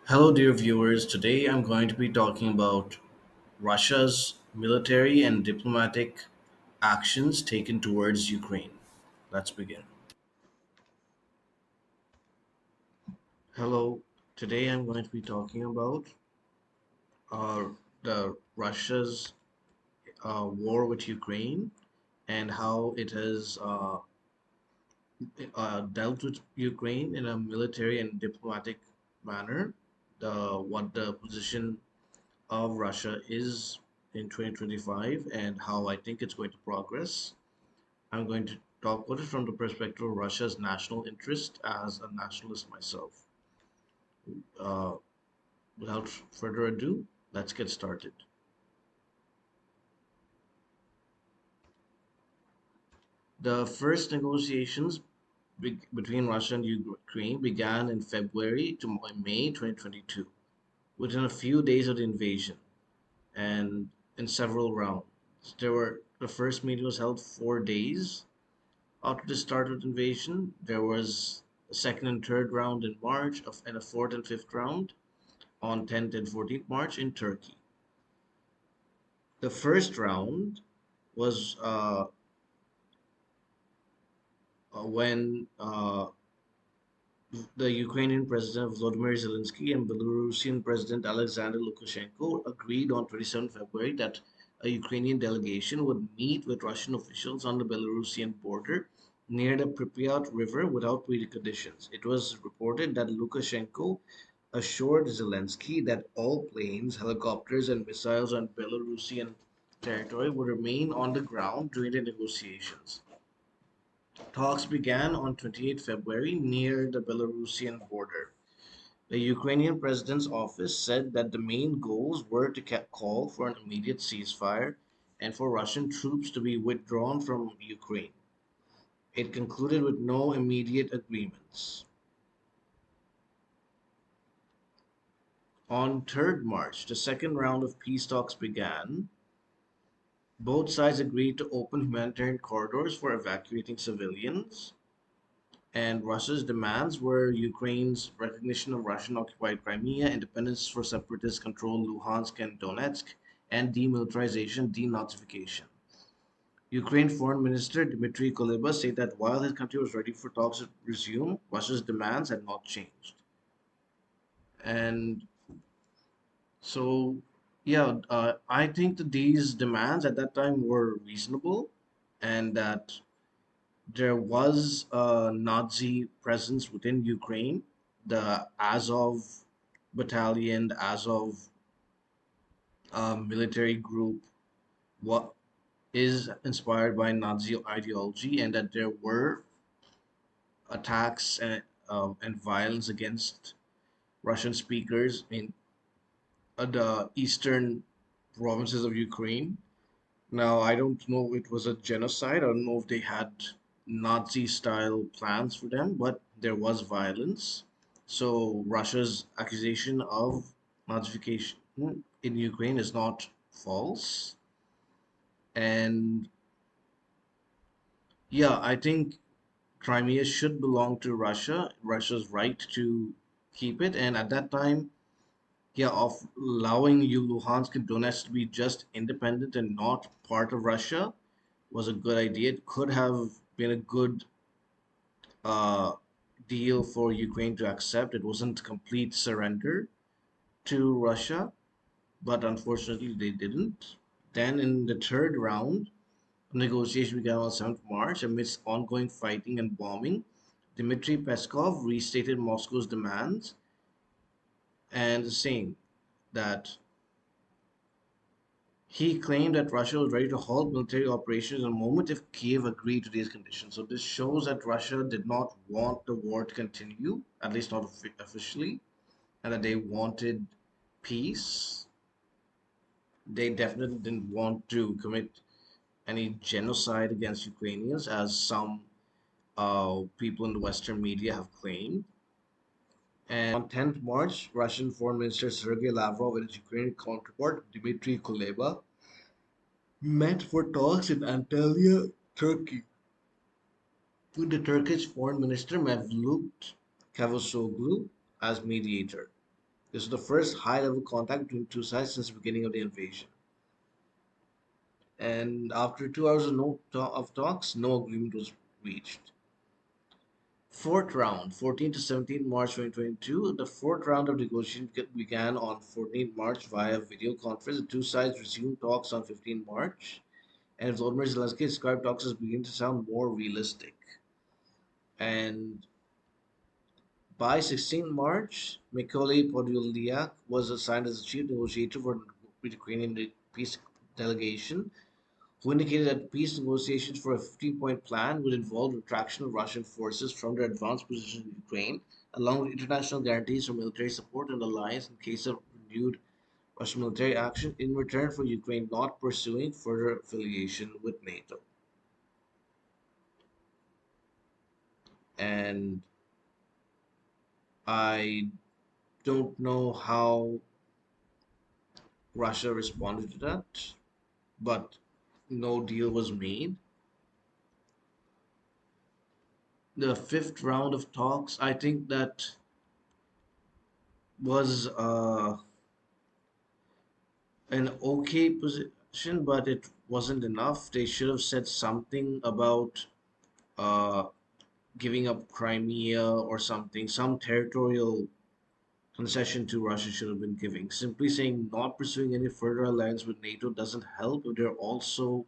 Hello, dear viewers. Today I'm going to be talking about Russia's military and diplomatic actions taken towards Ukraine. Let's begin. Hello. Today I'm going to be talking about uh, the Russia's war with Ukraine and how it has dealt with Ukraine in a military and diplomatic manner. What the position of Russia is in 2025 and how I think it's going to progress. I'm going to talk about it from the perspective of Russia's national interest as a nationalist myself. Uh, Without further ado, let's get started. The first negotiations between Russia and Ukraine began in February to May 2022, within a few days of the invasion and in several rounds. The first meeting was held 4 days after the start of the invasion. There was a second and third round in March and a fourth and fifth round on 10th and 14th March in Turkey. The first round was when the Ukrainian President Volodymyr Zelensky and Belarusian President Alexander Lukashenko agreed on 27 February that a Ukrainian delegation would meet with Russian officials on the Belarusian border near the Pripyat River without preconditions. It was reported that Lukashenko assured Zelensky that all planes, helicopters, and missiles on Belarusian territory would remain on the ground during the negotiations. Talks began on 28 February near the Belarusian border. The Ukrainian president's office said that the main goals were to call for an immediate ceasefire and for Russian troops to be withdrawn from Ukraine. It concluded with no immediate agreements. On 3rd March, the second round of peace talks began. Both sides agreed to open humanitarian corridors for evacuating civilians, and Russia's demands were Ukraine's recognition of Russian occupied Crimea, independence for separatist controlled Luhansk and Donetsk, and demilitarization, denazification. Ukraine Foreign Minister Dmitry Kuleba said that while his country was ready for talks to resume, Russia's demands had not changed. And so, yeah, I think that these demands at that time were reasonable and that there was a Nazi presence within Ukraine. The Azov battalion, the Azov military group, what is inspired by Nazi ideology, and that there were attacks and violence against Russian speakers in the eastern provinces of Ukraine. Now, I don't know if it was a genocide. I don't know if they had Nazi style plans for them, but there was violence. So, Russia's accusation of Nazification in Ukraine is not false. And yeah, I think Crimea should belong to Russia, Russia's right to keep it. And at that time, yeah, of allowing you Luhansk and Donetsk to be just independent and not part of Russia was a good idea. It could have been a good uh, deal for Ukraine to accept. It wasn't complete surrender to Russia, but unfortunately they didn't. Then in the third round, negotiation began on 7th March amidst ongoing fighting and bombing. Dmitry Peskov restated Moscow's demands and saying that he claimed that Russia was ready to halt military operations in a moment if Kiev agreed to these conditions. So this shows that Russia did not want the war to continue, at least not officially, and that they wanted peace. They definitely didn't want to commit any genocide against Ukrainians, as some people in the Western media have claimed. And on 10th March, Russian Foreign Minister Sergei Lavrov and his Ukrainian counterpart Dmitry Kuleba met for talks in Antalya, Turkey, with the Turkish Foreign Minister Mevlut Cavusoglu as mediator. This is the first high-level contact between two sides since the beginning of the invasion. And after 2 hours of talks, no agreement was reached. Fourth round, 14 to 17 March 2022. The fourth round of negotiations began on 14 March via video conference. The two sides resumed talks on 15 March, and Volodymyr Zelensky described talks as beginning to sound more realistic. And by 16 March, Mykola Podolyak was assigned as the chief negotiator for the Ukrainian peace delegation, who indicated that peace negotiations for a 15-point plan would involve retraction of Russian forces from their advanced position in Ukraine, along with international guarantees for military support and alliance in case of renewed Russian military action, in return for Ukraine not pursuing further affiliation with NATO. And I don't know how Russia responded to that, but no deal was made. The fifth round of talks, I think that was an okay position, but it wasn't enough. They should have said something about uh, giving up Crimea or something. Some territorial concession to Russia should have been giving. Simply saying not pursuing any further alliance with NATO doesn't help if they're also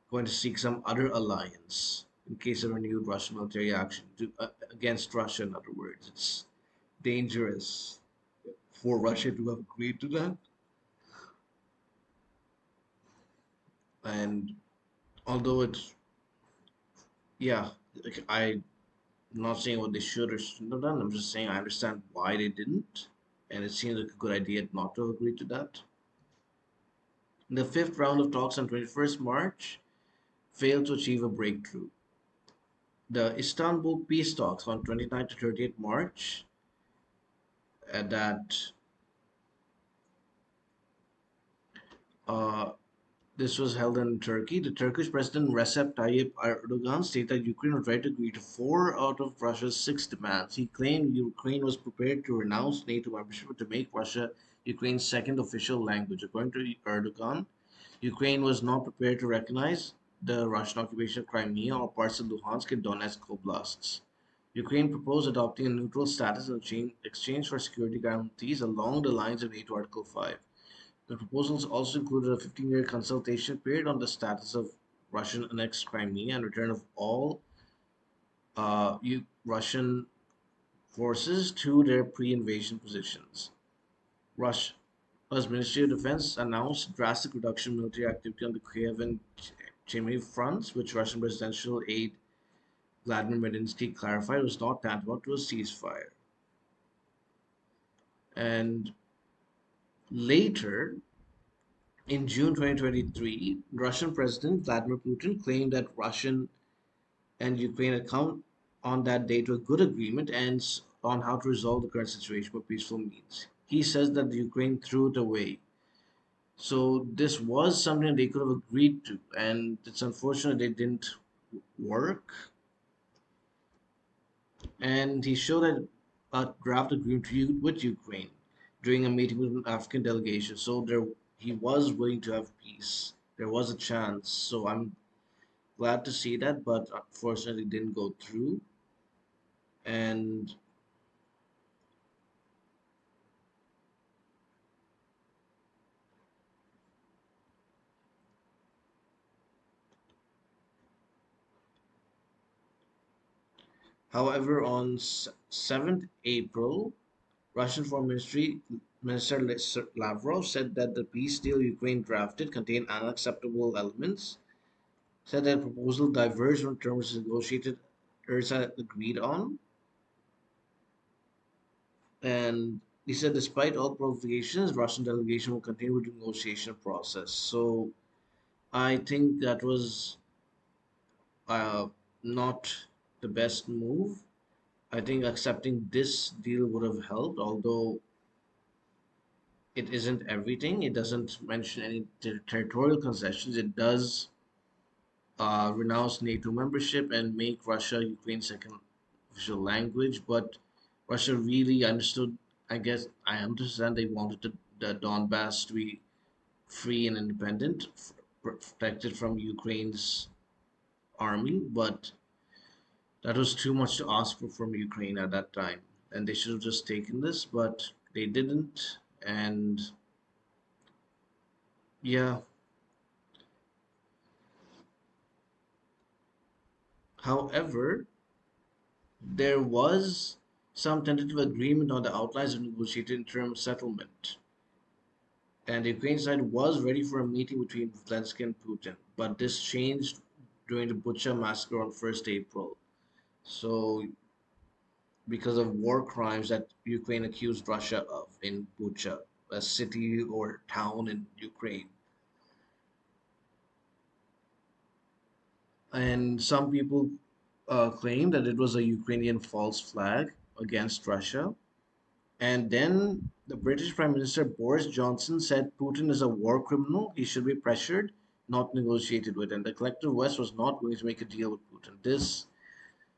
going to seek some other alliance in case of renewed Russian military action against Russia. In other words, it's dangerous for Russia to have agreed to that. And although it's, yeah, like, I'm not saying what they should or shouldn't have done. I'm just saying I understand why they didn't, and it seems like a good idea not to agree to that. The fifth round of talks on 21st March failed to achieve a breakthrough. The Istanbul peace talks on 29th to 30th March that uh, this was held in Turkey. The Turkish President Recep Tayyip Erdogan stated that Ukraine would try to agree to four out of Russia's six demands. He claimed Ukraine was prepared to renounce NATO membership to make Russia Ukraine's second official language. According to Erdogan, Ukraine was not prepared to recognize the Russian occupation of Crimea or parts of Luhansk and Donetsk oblasts. Ukraine proposed adopting a neutral status in exchange for security guarantees along the lines of NATO Article 5. The proposals also included a 15-year consultation period on the status of Russian annexed Crimea and return of all Russian forces to their pre-invasion positions. Russia's Ministry of Defense announced drastic reduction in military activity on the Kiev and Chemy fronts, which Russian presidential aide Vladimir Medinsky clarified was not tantamount to a ceasefire. And later, in June 2023, Russian President Vladimir Putin claimed that Russian and Ukraine had come on that day to a good agreement and on how to resolve the current situation by peaceful means. He says that the Ukraine threw it away. So this was something they could have agreed to, and it's unfortunate they didn't work. And he showed a draft agreement with Ukraine during a meeting with an African delegation. So he was willing to have peace. There was a chance. So I'm glad to see that, but unfortunately didn't go through. And however, on 7th April, Russian Foreign Minister Lavrov said that the peace deal Ukraine drafted contained unacceptable elements, said that proposal diverged from terms negotiated Ursa agreed on, and he said despite all provocations, Russian delegation will continue with the negotiation process. So I think that was uh, not the best move. I think accepting this deal would have helped, although it isn't everything. It doesn't mention any territorial concessions. It does renounce NATO membership and make Russia Ukraine's second official language. But Russia really understood. I guess I understand they wanted the Donbass to be free and independent, protected from Ukraine's army, but that was too much to ask for from Ukraine at that time. And they should have just taken this, but they didn't. And yeah, however, there was some tentative agreement on the outlines of negotiated interim settlement. And the Ukraine side was ready for a meeting between Zelensky and Putin, but this changed during the Bucha massacre on 1st April. So, because of war crimes that Ukraine accused Russia of in Bucha, a city or town in Ukraine. And some people claim that it was a Ukrainian false flag against Russia. And then the British Prime Minister Boris Johnson said Putin is a war criminal. He should be pressured, not negotiated with. And the collective West was not going to make a deal with Putin. This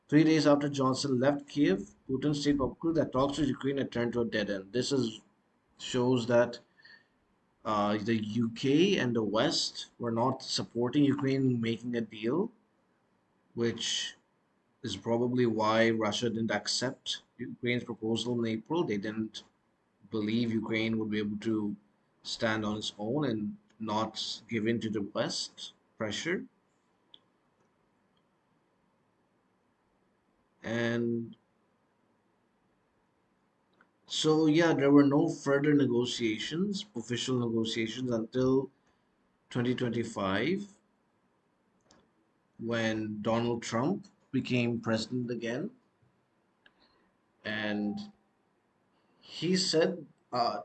3 days after Johnson left Kiev, Putin stated publicly that talks with Ukraine had turned to a dead end. This is shows that the UK and the West were not supporting Ukraine making a deal, which is probably why Russia didn't accept Ukraine's proposal in April. They didn't believe Ukraine would be able to stand on its own and not give in to the West pressure. And so, yeah, there were no further negotiations, official negotiations, until 2025 when Donald Trump became president again. And he said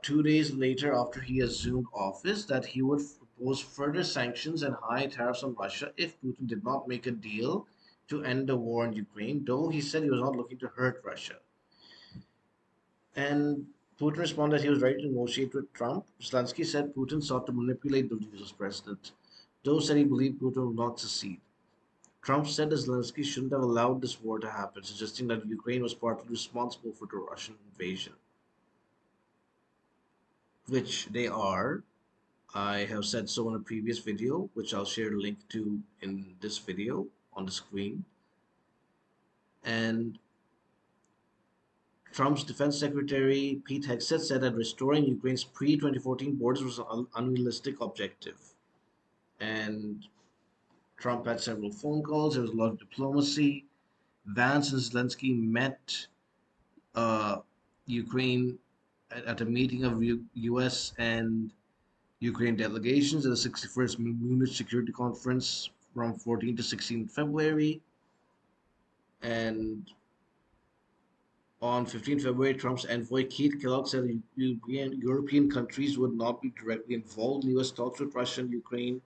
2 days later, after he assumed office, that he would propose further sanctions and high tariffs on Russia if Putin did not make a deal to end the war in Ukraine, though he said he was not looking to hurt Russia. And Putin responded he was ready to negotiate with Trump. Zelensky said Putin sought to manipulate the views of president, though said he believed Putin would not succeed. Trump said that Zelensky shouldn't have allowed this war to happen, suggesting that Ukraine was partly responsible for the Russian invasion, which they are. I have said so in a previous video, which I'll share a link to in this video on the screen. And Trump's defense secretary Pete Hegseth said that restoring Ukraine's pre-2014 borders was an unrealistic objective. And Trump had several phone calls. There was a lot of diplomacy. Vance and Zelensky met uh, Ukraine at a meeting of U.S. and Ukraine delegations at the 61st Munich Security Conference from 14 to 16 February. And on 15 February, Trump's envoy Keith Kellogg said European countries would not be directly involved in U.S. talks with Russia and Ukraine.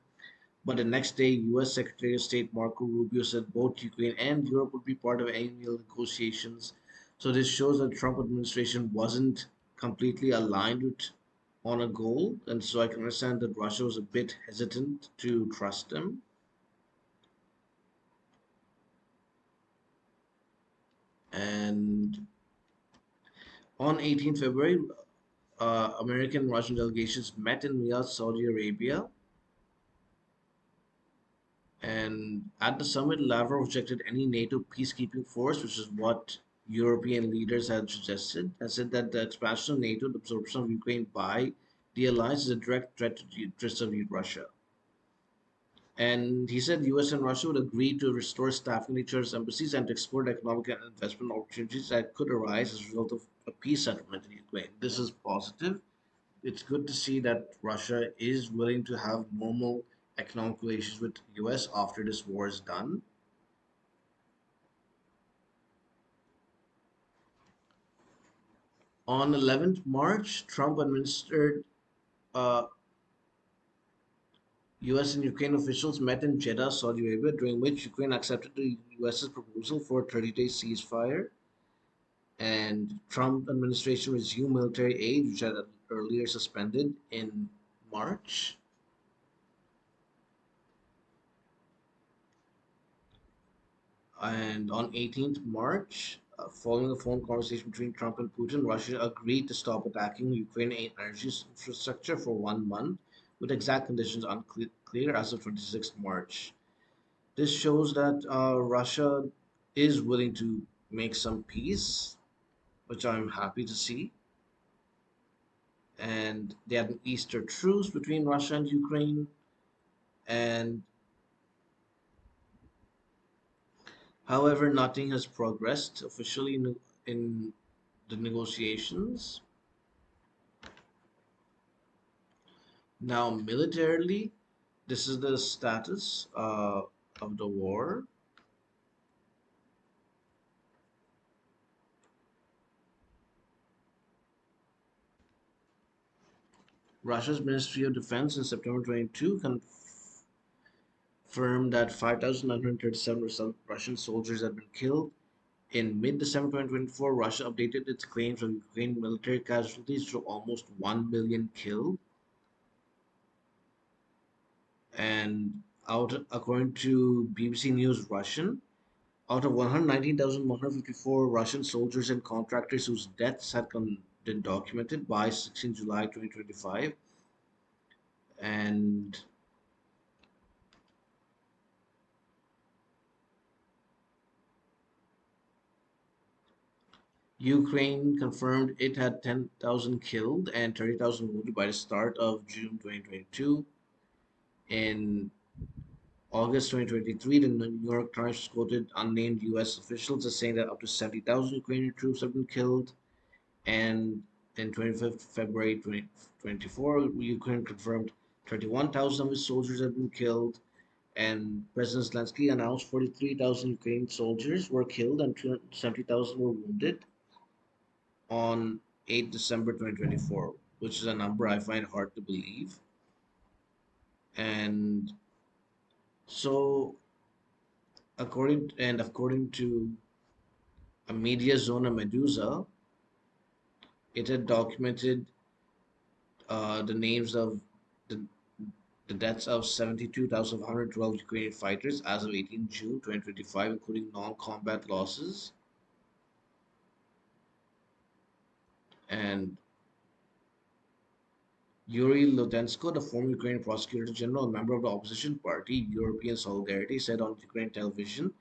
But the next day, U.S. Secretary of State Marco Rubio said both Ukraine and Europe would be part of annual negotiations. So this shows that the Trump administration wasn't completely aligned with on a goal, and so I can understand that Russia was a bit hesitant to trust them. And on 18th February, American and Russian delegations met in Riyadh, Saudi Arabia. And at the summit, Lavrov rejected any NATO peacekeeping force, which is what European leaders had suggested, and said that the expansion of NATO, the absorption of Ukraine by the alliance, is a direct threat to the interests of Russia. And he said the US and Russia would agree to restore staffing at each other's embassies and to explore economic and investment opportunities that could arise as a result of a peace settlement in Ukraine. This is positive. It's good to see that Russia is willing to have normal economic relations with the US after this war is done. On 11th March, Trump administered US and Ukraine officials met in Jeddah, Saudi Arabia, during which Ukraine accepted the US's proposal for a 30-day ceasefire. And Trump administration resumed military aid, which had earlier suspended in March. And on 18th March, Following a phone conversation between Trump and Putin, Russia agreed to stop attacking Ukraine energy infrastructure for 1 month, with exact conditions unclear as of 26th March. This shows that Russia is willing to make some peace, which I'm happy to see. And they had an Easter truce between Russia and Ukraine. And however, nothing has progressed officially in the negotiations. Now, militarily, this is the status of the war. Russia's Ministry of Defense in September 22 confirmed that 5,937 Russian soldiers had been killed. In mid-December 2024, Russia updated its claims of Ukraine military casualties to almost 1 million killed. And according to BBC News Russian, out of 119,154 Russian soldiers and contractors whose deaths had been documented by 16 July 2025, and Ukraine confirmed it had 10,000 killed and 30,000 wounded by the start of June 2022. In August 2023, the New York Times quoted unnamed US officials as saying that up to 70,000 Ukrainian troops have been killed. And then 25th February 2024, Ukraine confirmed 31,000 of its soldiers had been killed, and President Zelensky announced 43,000 Ukrainian soldiers were killed and 270,000 were wounded on 8 December 2024, which is a number I find hard to believe. And so, according to a media zona Medusa, it had documented the names of the the deaths of 72,112 Ukrainian fighters as of 18 June 2025, including non-combat losses. And Yuri Ludensko, the former Ukrainian prosecutor general and member of the opposition party European Solidarity, said on Ukrainian television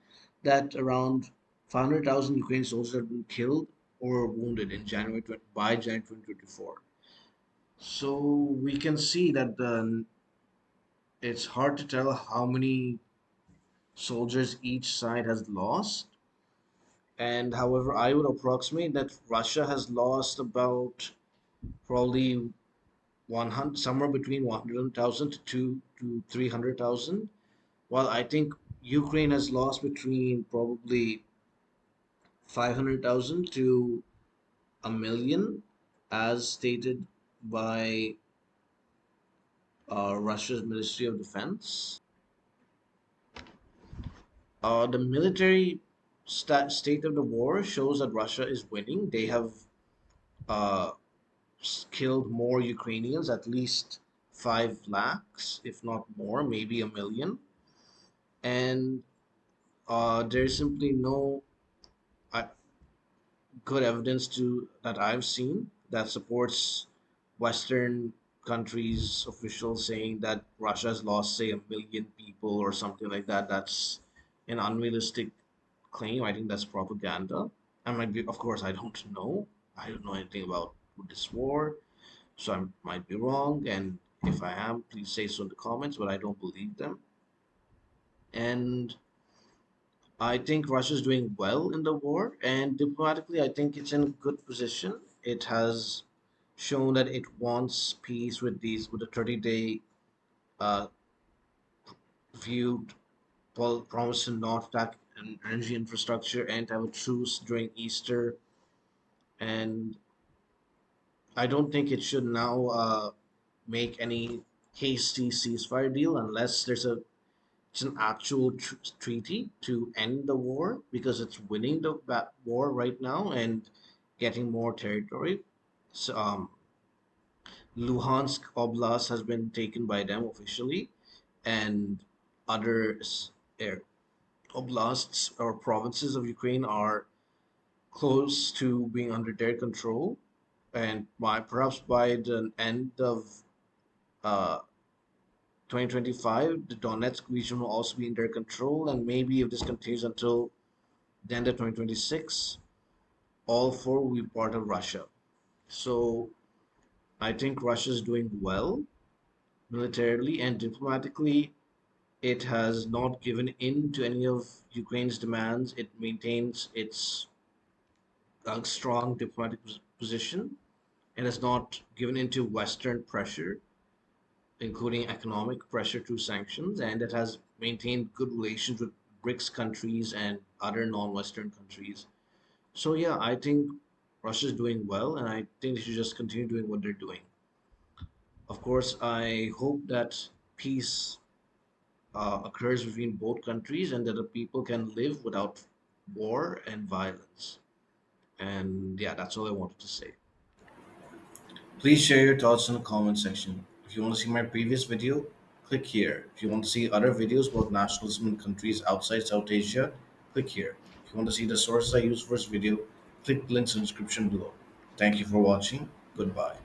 that around 500,000 Ukrainian soldiers had been killed or wounded in by January 2024. So we can see that it's hard to tell how many soldiers each side has lost. And however, I would approximate that Russia has lost about probably 100, somewhere between 100,000 to 300,000, while I think Ukraine has lost between probably 500,000 to a million, as stated by Russia's Ministry of Defense. The military state of the war shows that Russia is winning. They have uh, killed more Ukrainians, at least 5 lakhs, if not more, maybe a million. And there's simply no uh, good evidence to that I've seen that supports Western countries' officials saying that Russia has lost, say, a million people or something like that. That's an unrealistic claim. I think that's propaganda. I might be, of course, I don't know. I don't know anything about this war. So I might be wrong, and if I am, please say so in the comments, but I don't believe them. And I think Russia's doing well in the war, and diplomatically, I think it's in a good position. It has shown that it wants peace with a 30-day uh, viewed promise to not attack an energy infrastructure and to have a truce during Easter. And I don't think it should now make any hasty ceasefire deal unless it's an actual treaty to end the war because it's winning the war right now and getting more territory. So, Luhansk Oblast has been taken by them officially, and other oblasts or provinces of Ukraine are close to being under their control, and perhaps by the end of uh, 2025, the Donetsk region will also be in their control, and maybe if this continues until the end of 2026, all four will be part of Russia. So I think Russia is doing well militarily and diplomatically. It has not given in to any of Ukraine's demands. It maintains its strong diplomatic position and has not given in to Western pressure, including economic pressure through sanctions, and it has maintained good relations with BRICS countries and other non-Western countries. So yeah, I think Russia is doing well, and I think they should just continue doing what they're doing. Of course, I hope that peace occurs between both countries and that the people can live without war and violence. And yeah, that's all I wanted to say. Please share your thoughts in the comment section. If you want to see my previous video, click here. If you want to see other videos about nationalism in countries outside South Asia, click here. If you want to see the sources I used for this video, click the links in the description below. Thank you for watching. Goodbye.